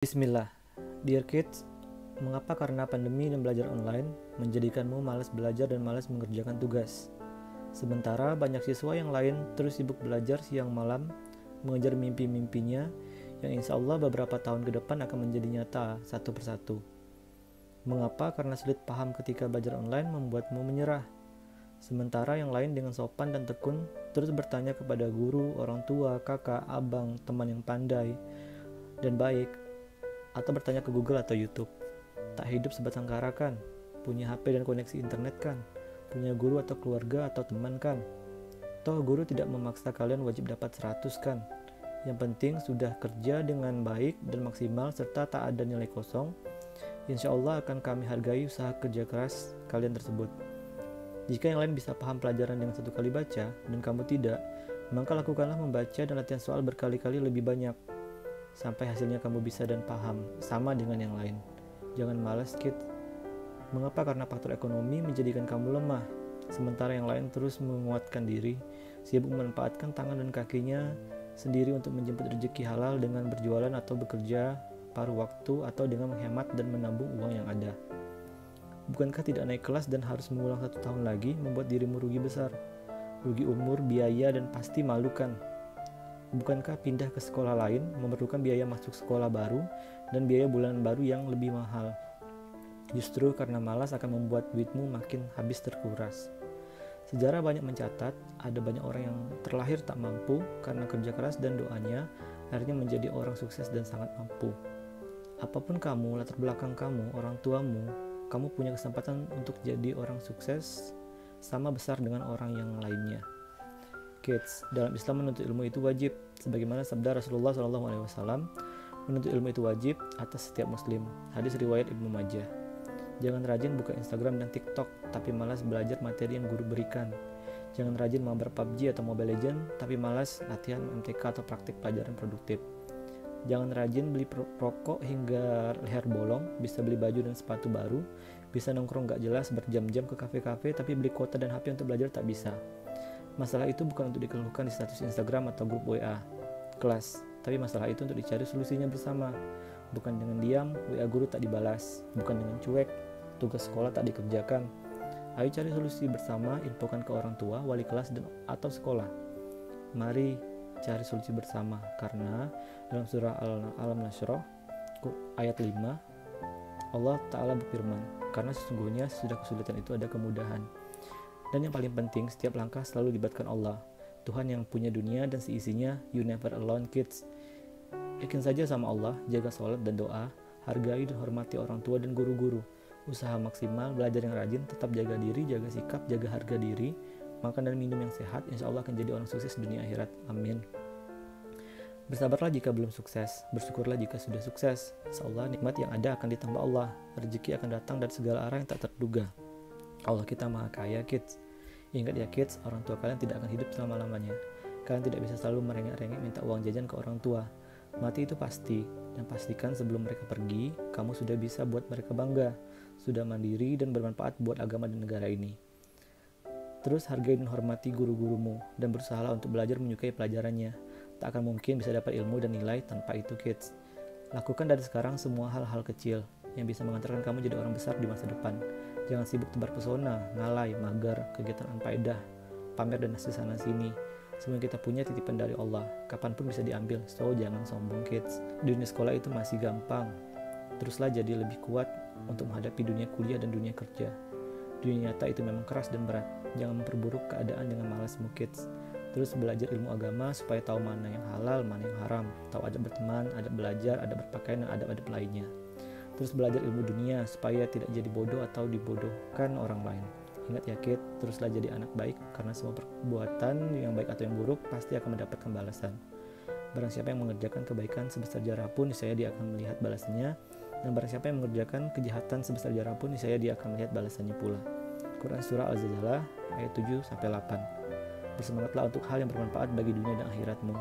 Bismillah. Dear kids, mengapa karena pandemi dan belajar online menjadikanmu malas belajar dan malas mengerjakan tugas? Sementara banyak siswa yang lain terus sibuk belajar siang malam, mengejar mimpi-mimpinya yang insya Allah beberapa tahun ke depan akan menjadi nyata satu persatu. Mengapa karena sulit paham ketika belajar online membuatmu menyerah? Sementara yang lain dengan sopan dan tekun terus bertanya kepada guru, orang tua, kakak, abang, teman yang pandai dan baik, atau bertanya ke Google atau YouTube. Tak hidup sebatang kara kan? Punya HP dan koneksi internet kan? Punya guru atau keluarga atau teman kan? Toh guru tidak memaksa kalian wajib dapat 100 kan? Yang penting sudah kerja dengan baik dan maksimal serta tak ada nilai kosong. Insya Allah akan kami hargai usaha kerja keras kalian tersebut. Jika yang lain bisa paham pelajaran dengan satu kali baca dan kamu tidak, maka lakukanlah membaca dan latihan soal berkali-kali lebih banyak sampai hasilnya kamu bisa dan paham sama dengan yang lain. Jangan malas kids. Mengapa? Karena faktor ekonomi menjadikan kamu lemah, sementara yang lain terus menguatkan diri, sibuk memanfaatkan tangan dan kakinya sendiri untuk menjemput rezeki halal dengan berjualan atau bekerja paruh waktu atau dengan menghemat dan menabung uang yang ada. Bukankah tidak naik kelas dan harus mengulang 1 tahun lagi membuat dirimu rugi besar? Rugi umur, biaya, dan pasti malu kan? Bukankah pindah ke sekolah lain memerlukan biaya masuk sekolah baru dan biaya bulanan baru yang lebih mahal? Justru karena malas akan membuat duitmu makin habis terkuras. Sejarah banyak mencatat, ada banyak orang yang terlahir tak mampu karena kerja keras dan doanya akhirnya menjadi orang sukses dan sangat mampu. Apapun kamu, latar belakang kamu, orang tuamu, kamu punya kesempatan untuk jadi orang sukses sama besar dengan orang yang lainnya. Kids, dalam Islam menuntut ilmu itu wajib, sebagaimana sabda Rasulullah SAW, menuntut ilmu itu wajib atas setiap muslim. Hadis riwayat Ibnu Majah. Jangan rajin buka Instagram dan TikTok, tapi malas belajar materi yang guru berikan. Jangan rajin mabar PUBG atau Mobile Legends, tapi malas latihan MTK atau praktik pelajaran produktif. Jangan rajin beli rokok hingga leher bolong, bisa beli baju dan sepatu baru, bisa nongkrong gak jelas berjam-jam ke kafe-kafe, tapi beli kuota dan HP untuk belajar tak bisa. Masalah itu bukan untuk dikeluhkan di status Instagram atau grup WA kelas, tapi masalah itu untuk dicari solusinya bersama. Bukan dengan diam, WA guru tak dibalas, bukan dengan cuek, tugas sekolah tak dikerjakan. Ayo cari solusi bersama, infokan ke orang tua, wali kelas, dan atau sekolah. Mari cari solusi bersama, karena dalam surah Al-Nashrah ayat 5, Allah Ta'ala berfirman, karena sesungguhnya sudah kesulitan itu ada kemudahan. Dan yang paling penting, setiap langkah selalu libatkan Allah, Tuhan yang punya dunia dan seisinya. You never alone kids. Yakin saja sama Allah, jaga sholat dan doa, hargai dan hormati orang tua dan guru-guru. Usaha maksimal, belajar yang rajin, tetap jaga diri, jaga sikap, jaga harga diri, makan dan minum yang sehat, insya Allah akan jadi orang sukses dunia akhirat. Amin. Bersabarlah jika belum sukses, bersyukurlah jika sudah sukses. Insya Allah nikmat yang ada akan ditambah Allah, rezeki akan datang dari segala arah yang tak terduga. Allah kita maha kaya kids. Ingat ya kids, orang tua kalian tidak akan hidup selama-lamanya. Kalian tidak bisa selalu merengek-rengek minta uang jajan ke orang tua. Mati itu pasti, dan pastikan sebelum mereka pergi, kamu sudah bisa buat mereka bangga, sudah mandiri dan bermanfaat buat agama dan negara ini. Terus hargai dan hormati guru-gurumu, dan berusahalah untuk belajar menyukai pelajarannya. Tak akan mungkin bisa dapat ilmu dan nilai tanpa itu kids. Lakukan dari sekarang semua hal-hal kecil yang bisa mengantarkan kamu jadi orang besar di masa depan. Jangan sibuk tebar pesona, ngalai, magar, kegiatan anfaedah, pamer dan hasil sana sini. Semua yang kita punya titipan dari Allah, kapanpun bisa diambil, so jangan sombong kids. Dunia sekolah itu masih gampang. Teruslah jadi lebih kuat untuk menghadapi dunia kuliah dan dunia kerja. Dunia nyata itu memang keras dan berat. Jangan memperburuk keadaan dengan malasmu kids. Terus belajar ilmu agama supaya tahu mana yang halal, mana yang haram. Tahu adab berteman, adab belajar, adab berpakaian, dan adab-adab lainnya. Terus belajar ilmu dunia supaya tidak jadi bodoh atau dibodohkan orang lain. Ingat ya kid, teruslah jadi anak baik, karena semua perbuatan yang baik atau yang buruk pasti akan mendapatkan balasan. Barang siapa yang mengerjakan kebaikan sebesar zarah pun, niscaya dia akan melihat balasannya. Dan barang siapa yang mengerjakan kejahatan sebesar zarah pun, niscaya dia akan melihat balasannya pula. Quran Surah Al-Zalzalah ayat 7-8. Bersemangatlah untuk hal yang bermanfaat bagi dunia dan akhiratmu.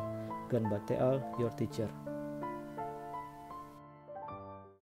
Gan Bateal, your teacher.